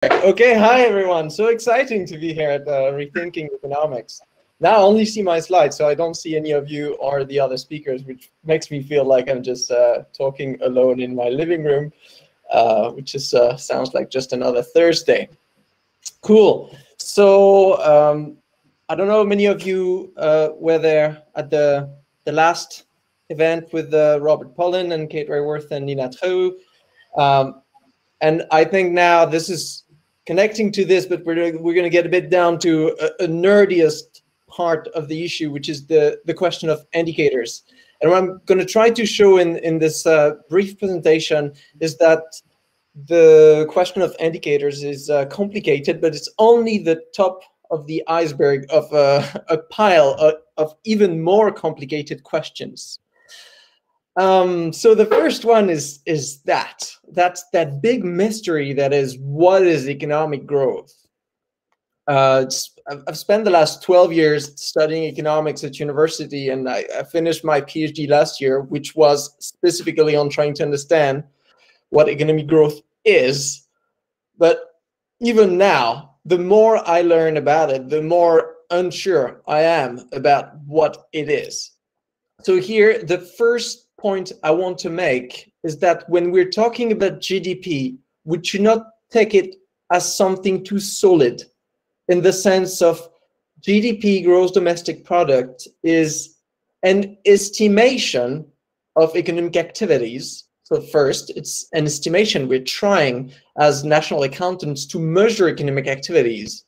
Okay, hi everyone. So exciting to be here at Rethinking Economics. Now I only see my slides, so I don't see any of you or the other speakers, which makes me feel like I'm just talking alone in my living room, which is sounds like just another Thursday. Cool. So I don't know, many of you were there at the last event with Robert Pollin and Kate Rayworth and Nina Treu. And I think now this is connecting to this, but we're going to get a bit down to a nerdiest part of the issue, which is the question of indicators. And what I'm going to try to show in this brief presentation is that the question of indicators is complicated, but it's only the top of the iceberg of a pile of even more complicated questions. So the first one is that's that big mystery that is, what is economic growth? I've spent the last 12 years studying economics at university, and I finished my PhD last year, which was specifically on trying to understand what economic growth is. But even now, the more I learn about it, the more unsure I am about what it is. So here, the first point I want to make is that when we're talking about GDP, we should not take it as something too solid, in the sense of GDP, gross domestic product, is an estimation of economic activities. So first, it's an estimation. We're trying as national accountants to measure economic activities.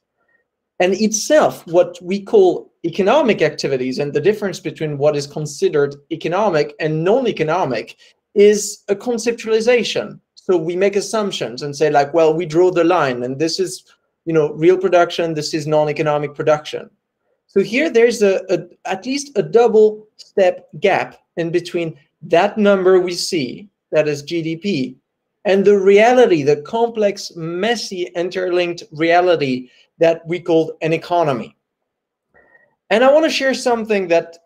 And itself, what we call economic activities, and the difference between what is considered economic and non-economic, is a conceptualization. So we make assumptions and say, like, well, we draw the line, and this is, real production, this is non-economic production. So here there's at least a double step gap in between that number we see, that is GDP, and the reality, the complex, messy, interlinked reality that we call an economy. And I want to share something that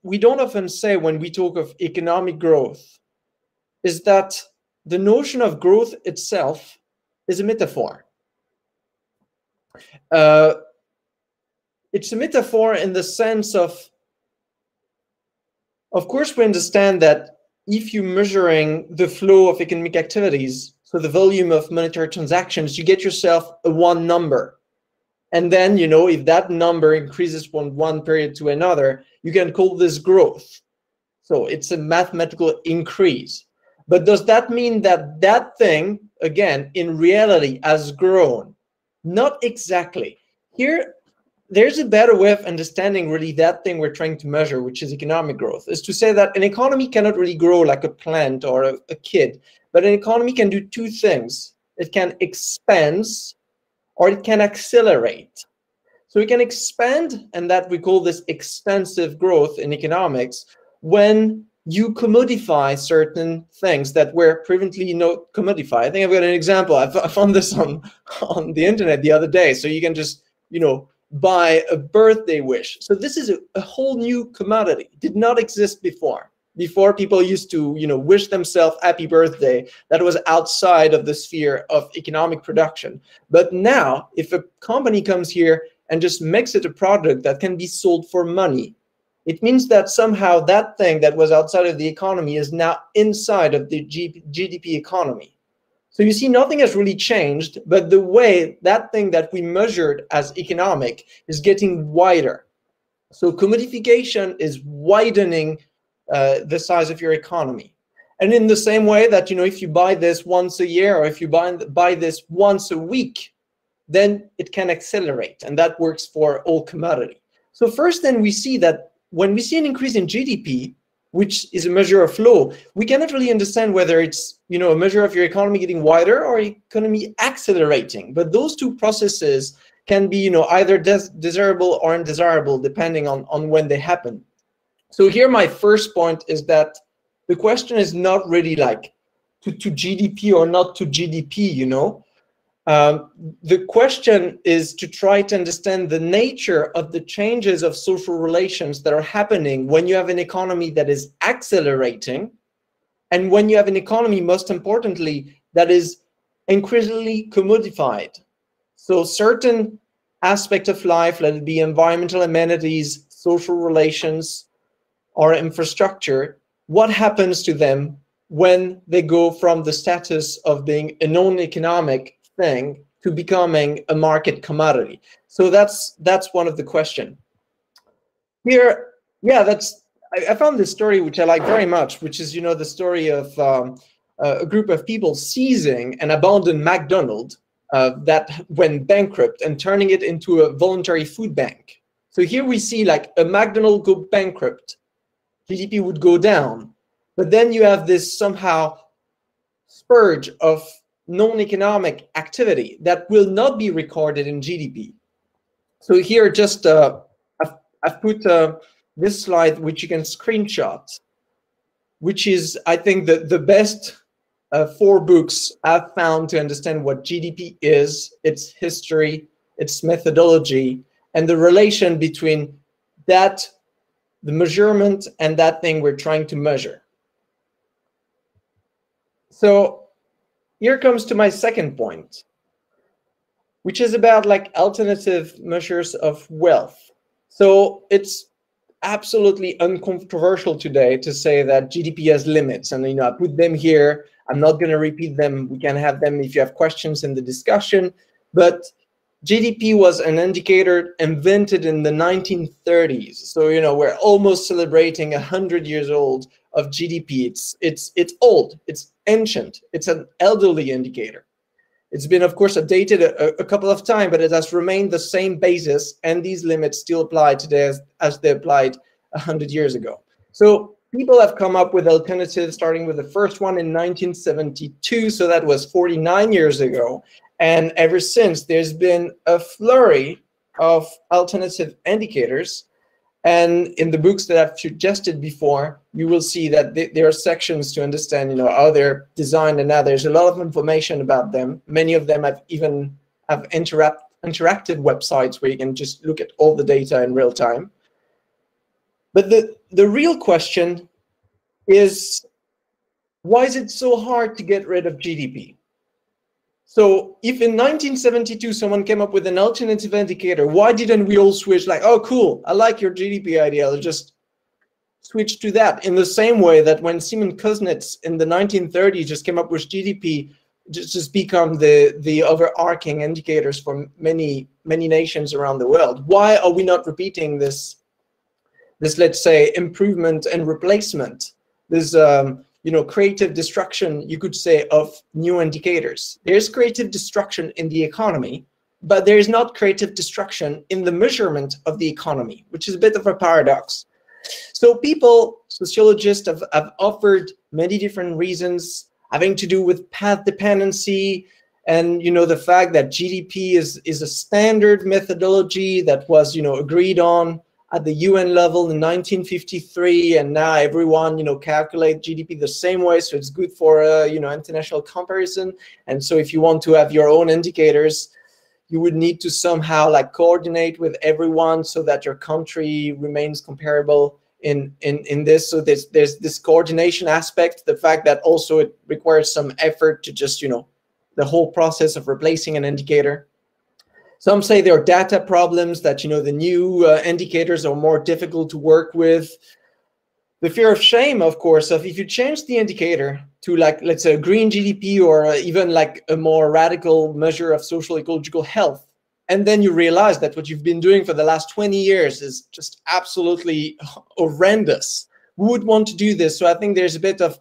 we don't often say when we talk of economic growth, is that the notion of growth itself is a metaphor. It's a metaphor in the sense of course, we understand that if you're measuring the flow of economic activities, so the volume of monetary transactions, you get yourself a one number. And then, if that number increases from one period to another, you can call this growth. So it's a mathematical increase. But does that mean that that thing, again, in reality, has grown? Not exactly. Here, there's a better way of understanding really that thing we're trying to measure, which is economic growth, is to say that an economy cannot really grow like a plant or a kid, but an economy can do two things. It can expand or it can accelerate. So it can expand, and that we call this expansive growth in economics, when you commodify certain things that were previously not commodified. I think I've got an example. I found this on the internet the other day. So you can just, buy a birthday wish. So this is a whole new commodity. It did not exist before. Before, people used to, wish themselves happy birthday. That was outside of the sphere of economic production. But now, if a company comes here and just makes it a product that can be sold for money, it means that somehow that thing that was outside of the economy is now inside of the GDP economy. So you see, nothing has really changed, but the way that thing that we measured as economic is getting wider. So commodification is widening the size of your economy. And in the same way that, if you buy this once a year, or if you buy this once a week, then it can accelerate. And that works for all commodity. So first, then we see that when we see an increase in GDP, which is a measure of flow, we cannot really understand whether it's, a measure of your economy getting wider or economy accelerating. But those two processes can be, either desirable or undesirable, depending on when they happen. So here, my first point is that the question is not really like to GDP or not to GDP, The question is to try to understand the nature of the changes of social relations that are happening when you have an economy that is accelerating, and when you have an economy, most importantly, that is increasingly commodified. So certain aspects of life, let it be environmental amenities, social relations, or infrastructure, what happens to them when they go from the status of being a non-economic thing to becoming a market commodity? So that's one of the questions. Here, yeah, I found this story which I like very much, which is, the story of a group of people seizing an abandoned McDonald's that went bankrupt and turning it into a voluntary food bank. So here we see like a McDonald's go bankrupt, GDP would go down, but then you have this somehow spurge of non-economic activity that will not be recorded in GDP. So here just I've put this slide, which you can screenshot, which is, I think, the best 4 books I've found to understand what GDP is, its history, its methodology, and the relation between that, the measurement, and that thing we're trying to measure. So here comes to my second point, which is about like alternative measures of wealth. So it's absolutely uncontroversial today to say that GDP has limits, and I put them here. I'm not going to repeat them. We can have them if you have questions in the discussion. But GDP was an indicator invented in the 1930s. So we're almost celebrating 100 years old of GDP. It's old. It's ancient. It's an elderly indicator. It's been, of course, updated a couple of times, but it has remained the same basis, and these limits still apply today as they applied 100 years ago. So people have come up with alternatives, starting with the first one in 1972, so that was 49 years ago. And ever since, there's been a flurry of alternative indicators. And in the books that I've suggested before, you will see that there are sections to understand, how they're designed, and now there's a lot of information about them. Many of them have interactive websites where you can just look at all the data in real time. But the real question is, why is it so hard to get rid of GDP? So if in 1972 someone came up with an alternative indicator, why didn't we all switch like, oh, cool, I like your GDP idea, I'll just switch to that? In the same way that when Simon Kuznets in the 1930s just came up with GDP, just become the overarching indicators for many nations around the world. Why are we not repeating this let's say, improvement and replacement, this creative destruction, you could say, of new indicators? There's creative destruction in the economy, but there is not creative destruction in the measurement of the economy, which is a bit of a paradox. So people, sociologists, have offered many different reasons having to do with path dependency, and the fact that GDP is a standard methodology that was agreed on at the UN level in 1953, and now everyone calculate GDP the same way, so it's good for international comparison. And so if you want to have your own indicators, you would need to somehow like coordinate with everyone so that your country remains comparable in this. So there's this coordination aspect, the fact that also it requires some effort to just the whole process of replacing an indicator. Some say there are data problems, that the new indicators are more difficult to work with. The fear of shame, of course, of if you change the indicator to like, let's say, a green GDP, or even like a more radical measure of social ecological health, and then you realize that what you've been doing for the last 20 years is just absolutely horrendous. Who would want to do this? So I think there's a bit of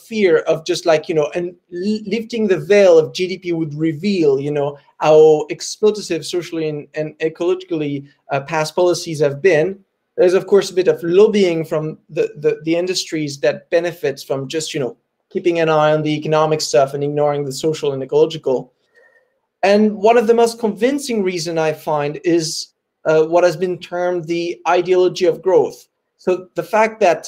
fear of just like, and lifting the veil of GDP would reveal, how exploitative socially and ecologically past policies have been. There's, of course, a bit of lobbying from the industries that benefits from just, keeping an eye on the economic stuff and ignoring the social and ecological. And one of the most convincing reasons I find is what has been termed the ideology of growth. So the fact that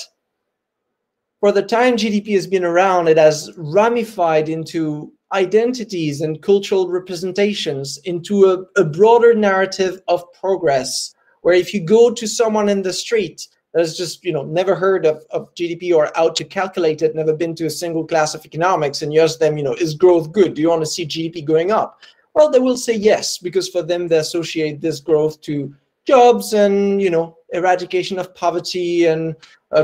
for the time GDP has been around, it has ramified into identities and cultural representations, into a broader narrative of progress, where if you go to someone in the street that has just, never heard of GDP or how to calculate it, never been to a single class of economics, and you ask them, is growth good? Do you want to see GDP going up? Well, they will say yes, because for them, they associate this growth to jobs and, eradication of poverty and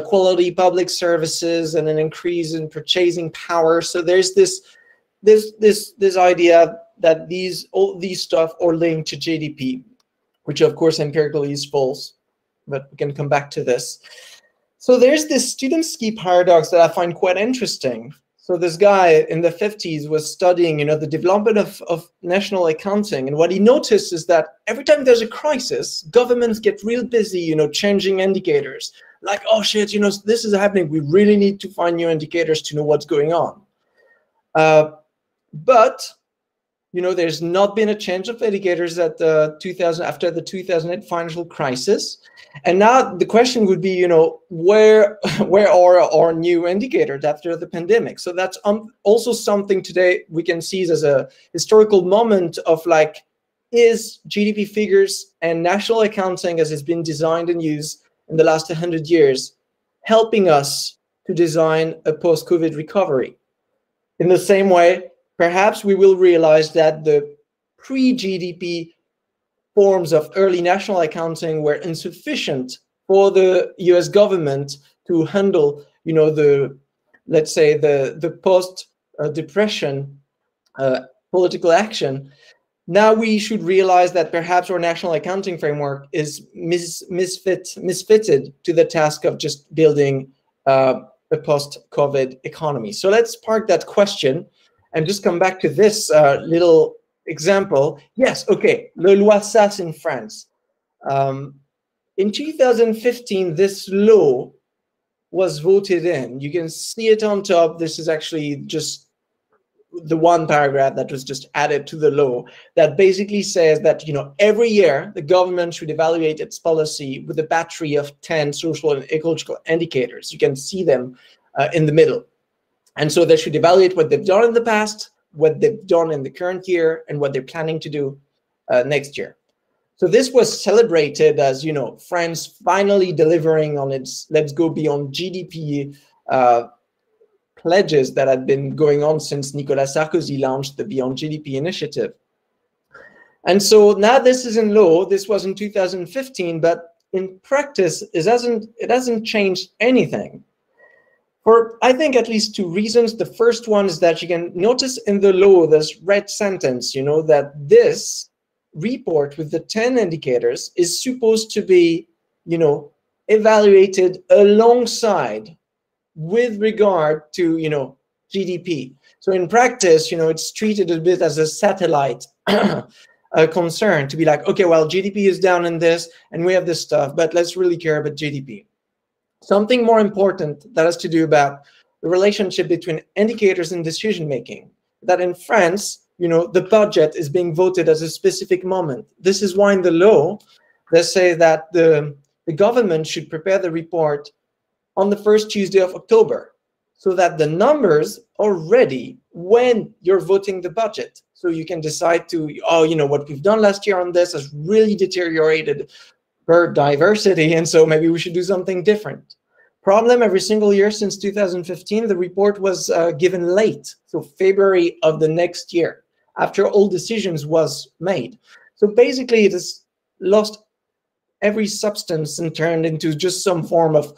quality public services and an increase in purchasing power. So there's this idea that all these stuff are linked to GDP, which of course empirically is false, but we can come back to this. So there's this Studentski paradox that I find quite interesting. So this guy in the 50s was studying, the development of national accounting, and what he noticed is that every time there's a crisis, governments get real busy, changing indicators. Like, oh shit, this is happening. We really need to find new indicators to know what's going on. But there's not been a change of indicators at after the 2008 financial crisis. And now the question would be, where are our new indicators after the pandemic? So that's also something today we can see as a historical moment of like, is GDP figures and national accounting as it's been designed and used in the last 100 years helping us to design a post-COVID recovery? In the same way, perhaps we will realize that the pre-GDP forms of early national accounting were insufficient for the US government to handle, let's say the post-depression political action. Now we should realize that perhaps our national accounting framework is misfitted to the task of just building a post-COVID economy. So let's park that question and just come back to this little example. Yes, okay, Le Loi Sas in France. In 2015, this law was voted in. You can see it on top. This is actually just the one paragraph that was just added to the law that basically says that, every year the government should evaluate its policy with a battery of 10 social and ecological indicators. You can see them in the middle. And so they should evaluate what they've done in the past, what they've done in the current year, and what they're planning to do next year. So this was celebrated as, France finally delivering on its Let's Go Beyond GDP pledges that had been going on since Nicolas Sarkozy launched the Beyond GDP initiative. And so now this is in law. This was in 2015, but in practice, it hasn't changed anything. For, I think, at least two reasons. The first one is that you can notice in the law, this red sentence, that this report with the 10 indicators is supposed to be, evaluated alongside with regard to, GDP. So in practice, it's treated a bit as a satellite concern to be like, okay, well, GDP is down in this and we have this stuff, but let's really care about GDP. Something more important that has to do about the relationship between indicators and decision-making, that in France, the budget is being voted at a specific moment. This is why in the law, they say that the government should prepare the report on the first Tuesday of October, so that the numbers are ready when you're voting the budget. So you can decide to, what we've done last year on this has really deteriorated bird diversity, and so maybe we should do something different. Problem, every single year since 2015, the report was given late, so February of the next year, after all decisions was made. So basically, it has lost every substance and turned into just some form of,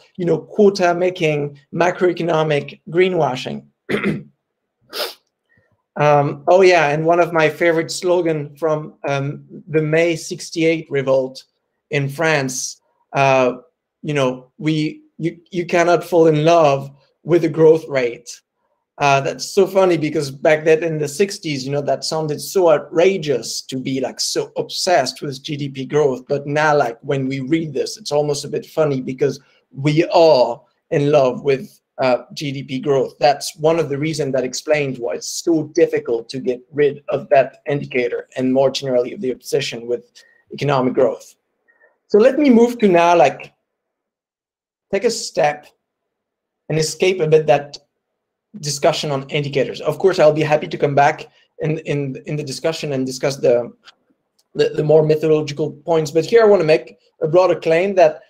quota-making, macroeconomic greenwashing. Oh yeah, and one of my favorite slogans from the May '68 revolt in France, you cannot fall in love with the growth rate. That's so funny because back then in the 60s, that sounded so outrageous to be like so obsessed with GDP growth. But now, like when we read this, it's almost a bit funny because we are in love with GDP growth. That's one of the reasons that explains why it's so difficult to get rid of that indicator and more generally of the obsession with economic growth. So let me move to now, like, take a step and escape a bit that discussion on indicators. Of course, I'll be happy to come back in the discussion and discuss the more methodological points. But here I want to make a broader claim that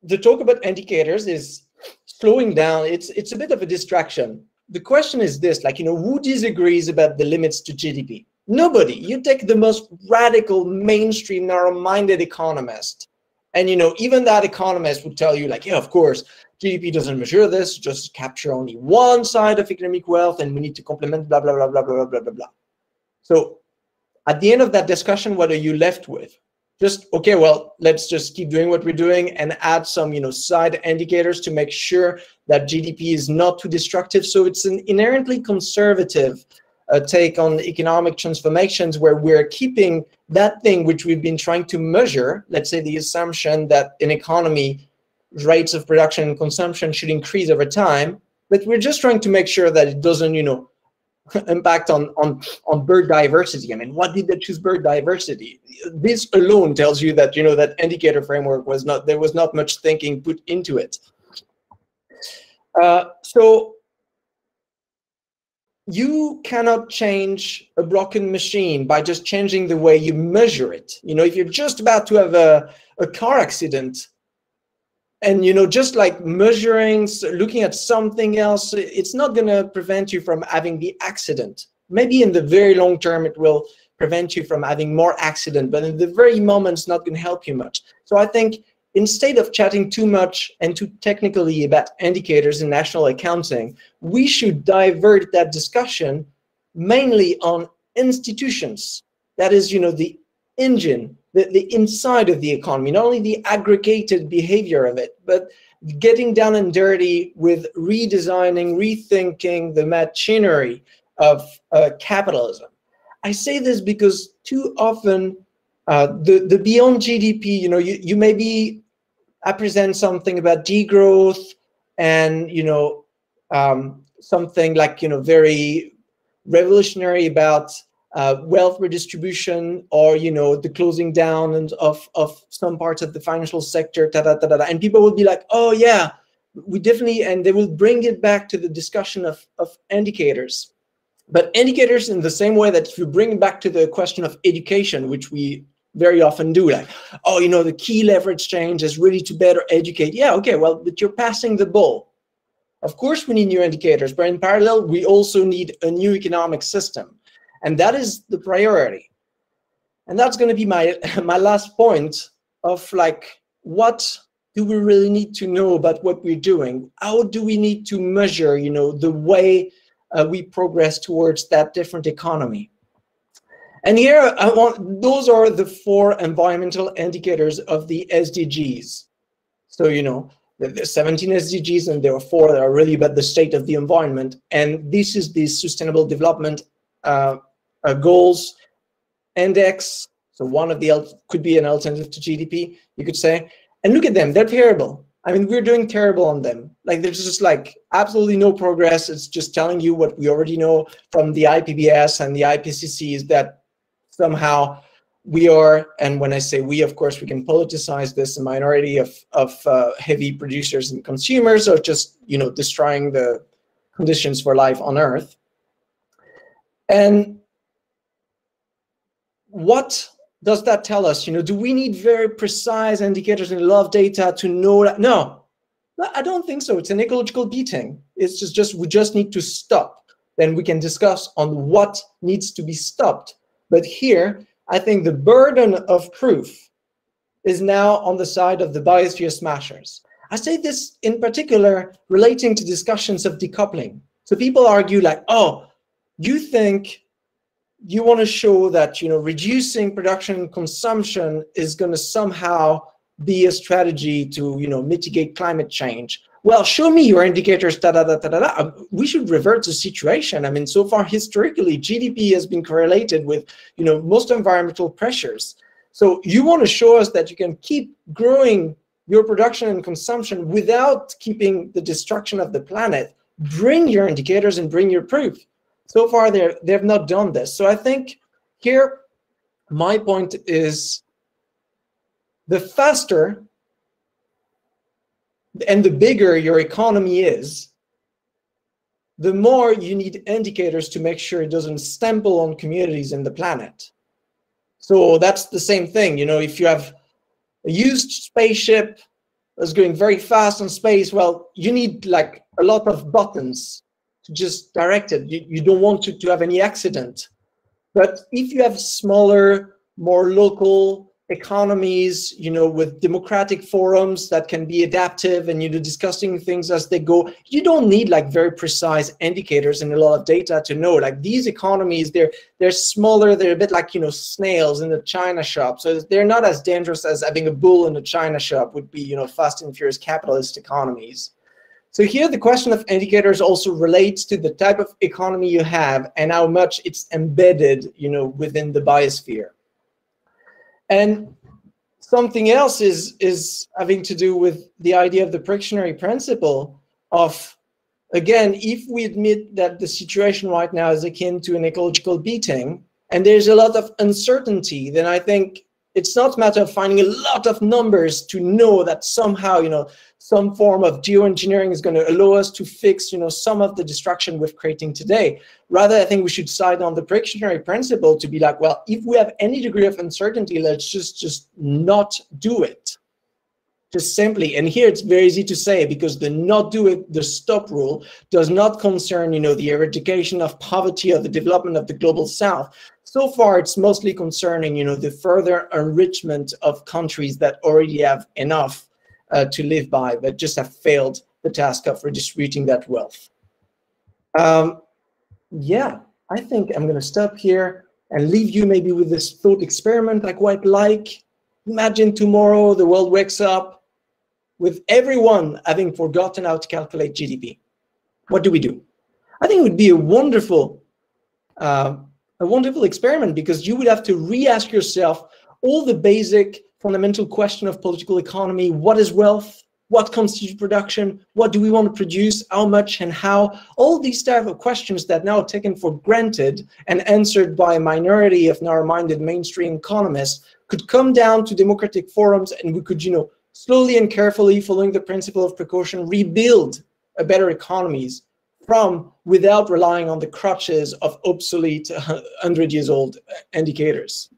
the talk about indicators is slowing down. It's a bit of a distraction. The question is this, like, who disagrees about the limits to GDP? Nobody. You take the most radical, mainstream, narrow-minded economist, and even that economist would tell you, like, yeah, of course, GDP doesn't measure this, just capture only one side of economic wealth, and we need to complement blah, blah, blah, blah, blah, blah, blah, blah. So at the end of that discussion, what are you left with? Just, okay, well, let's just keep doing what we're doing and add some, side indicators to make sure that GDP is not too destructive. So it's an inherently conservative take on economic transformations, where we're keeping that thing which we've been trying to measure, let's say the assumption that an economy rates of production and consumption should increase over time, but we're just trying to make sure that it doesn't, impact on bird diversity. I mean, what did they choose bird diversity? This alone tells you that, that indicator framework there was not much thinking put into it. So you cannot change a broken machine by just changing the way you measure it. If you're just about to have a car accident, and just like measuring, looking at something else, it's not going to prevent you from having the accident. Maybe in the very long term it will prevent you from having more accident, but in the very moment it's not going to help you much. So I think instead of chatting too much and too technically about indicators in national accounting, we should divert that discussion mainly on institutions. That is, the engine, the inside of the economy, not only the aggregated behavior of it, but getting down and dirty with redesigning, rethinking the machinery of capitalism. I say this because too often the beyond GDP, you maybe present something about degrowth and, something like, very revolutionary about wealth redistribution, or the closing down of some parts of the financial sector, and people will be like, oh yeah, we definitely, and they will bring it back to the discussion of indicators. But indicators, in the same way that if you bring it back to the question of education, which we very often do, like, oh, the key leverage change is really to better educate. Yeah, okay, well, but you're passing the ball. Of course we need new indicators, but in parallel we also need a new economic system. And that is the priority. And that's going to be my last point of, like, what do we really need to know about what we're doing? How do we need to measure, the way we progress towards that different economy? And here those are the 4 environmental indicators of the SDGs. So, there's 17 SDGs, and there are 4 that are really about the state of the environment. And this is the Sustainable Development Goals Index. So one of the could be an alternative to GDP, you could say. And look at them, they're terrible. I mean, we're doing terrible on them. Like, there's just like absolutely no progress. It's just telling you what we already know from the IPBS and the IPCC, is that somehow we are, and when I say we, of course, we can politicize this, a minority of heavy producers and consumers are just, destroying the conditions for life on Earth. And what does that tell us? Do we need very precise indicators and a lot of data to know that? No, I don't think so. It's an ecological beating. It's just we just need to stop. Then we can discuss on what needs to be stopped. But here, I think the burden of proof is now on the side of the biosphere smashers. I say this in particular relating to discussions of decoupling. So people argue like, oh, you think you want to show that, reducing production and consumption is going to somehow be a strategy to, mitigate climate change. Well, show me your indicators, We should revert the situation. I mean, so far, historically, GDP has been correlated with, most environmental pressures. So you want to show us that you can keep growing your production and consumption without keeping the destruction of the planet. Bring your indicators and bring your proof. So far, they have not done this. So I think here, my point is, the faster and the bigger your economy is, the more you need indicators to make sure it doesn't stumble on communities and the planet. So that's the same thing. If you have a used spaceship is going very fast on space, well, you need like a lot of buttons to just direct it. You don't want to have any accident. But if you have smaller, more local economies, you know, with democratic forums that can be adaptive and, you know, discussing things as they go, you don't need like very precise indicators and a lot of data to know. Like these economies, they're smaller, they're a bit like, you know, snails in the china shop. So they're not as dangerous as having a bull in a china shop would be, you know, fast and furious capitalist economies. So here the question of indicators also relates to the type of economy you have and how much it's embedded, you know, within the biosphere. And something else is having to do with the idea of the Pictionary principle of, again, if we admit that the situation right now is akin to an ecological beating, and there's a lot of uncertainty, then I think it's not a matter of finding a lot of numbers to know that somehow, you know, some form of geoengineering is going to allow us to fix, you know, some of the destruction we're creating today. Rather, I think we should side on the Pictionary principle to be like, well, if we have any degree of uncertainty, let's just not do it. Just simply, and here it's very easy to say because the not do it, the stop rule does not concern, you know, the eradication of poverty or the development of the global south. So far, it's mostly concerning, you know, the further enrichment of countries that already have enough to live by, but just have failed the task of redistributing that wealth. Yeah, I think I'm going to stop here and leave you maybe with this thought experiment I quite like. Imagine tomorrow the world wakes up with everyone having forgotten how to calculate GDP. What do we do? I think it would be a wonderful experiment because you would have to re-ask yourself all the basic fundamental question of political economy. What is wealth? What constitutes production? What do we want to produce? How much and how? All these type of questions that now are taken for granted and answered by a minority of narrow-minded mainstream economists could come down to democratic forums, and we could, you know, slowly and carefully, following the principle of precaution, rebuild a better economies from without relying on the crutches of obsolete 100-year-old indicators.